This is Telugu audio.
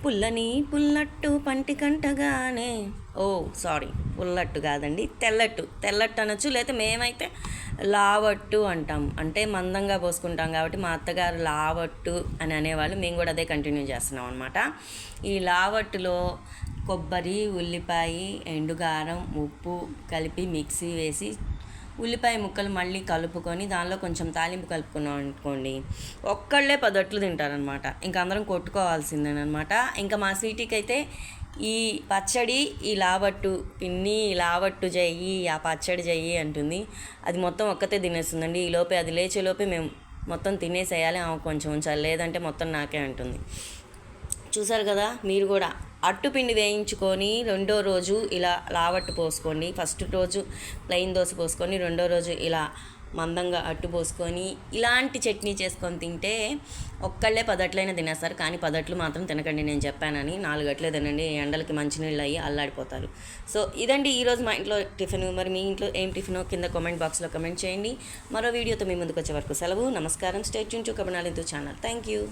పుల్లని పుల్లట్టు పంటి కంటగానే, ఓ సారీ, పుల్లట్టు కాదండి, తెల్లట్టు అనొచ్చు. లేకపోతే మేమైతే లావట్టు అంటాం, అంటే మందంగా పోసుకుంటాం కాబట్టి మా అత్తగారు లావట్టు అని అనేవాళ్ళు. మేము కూడా అదే కంటిన్యూ చేస్తున్నాం అనమాట. ఈ లావట్టులో కొబ్బరి, ఉల్లిపాయ, ఎండుగారం, ఉప్పు కలిపి మిక్సీ వేసి ఉల్లిపాయ ముక్కలు మళ్ళీ కలుపుకొని దానిలో కొంచెం తాలింపు కలుపుకున్నాం అనుకోండి, ఒక్కళ్ళే 10 అట్లు తింటారనమాట. ఇంకా అందరం కొట్టుకోవాల్సిందేనమాట. ఇంకా మా స్వీటీకి అయితే ఈ పచ్చడి, ఈ లావట్టు పిన్ని, ఈ లావట్టు చెయ్యి, ఆ పచ్చడి చెయ్యి అంటుంది. అది మొత్తం ఒక్కతే తినేస్తుందండి. ఈలోపే అది లేచేలోపే మేము మొత్తం తినేసేయాలి, ఆమె కొంచెం ఉంచాలి, లేదంటే మొత్తం నాకే అంటుంది. చూసారు కదా, మీరు కూడా అట్టుపిండి వేయించుకొని రెండో రోజు ఇలా లావట్టు పోసుకోండి. ఫస్ట్ రోజు ప్లెయిన్ దోశ పోసుకొని రెండో రోజు ఇలా మందంగా అట్టు పోసుకొని ఇలాంటి చట్నీ చేసుకొని తింటే ఒక్కళ్ళే 10 అట్లైనా తినేస్తారు. కానీ 10 అట్లు మాత్రం తినకండి, నేను చెప్పానని. 4 అట్లే తినండి, ఎండలకి మంచినీళ్ళు అయ్యి అల్లాడిపోతారు. సో ఇదండి ఈరోజు మా ఇంట్లో టిఫిన్. మరి మీ ఇంట్లో ఏం టిఫినో కింద కామెంట్ బాక్స్లో కామెంట్ చేయండి. మరో వీడియోతో మీ ముందుకు వచ్చే వరకు సెలవు. నమస్కారం. స్టే ట్యూన్ టు కబనాలిందు ఛానల్. Thank you.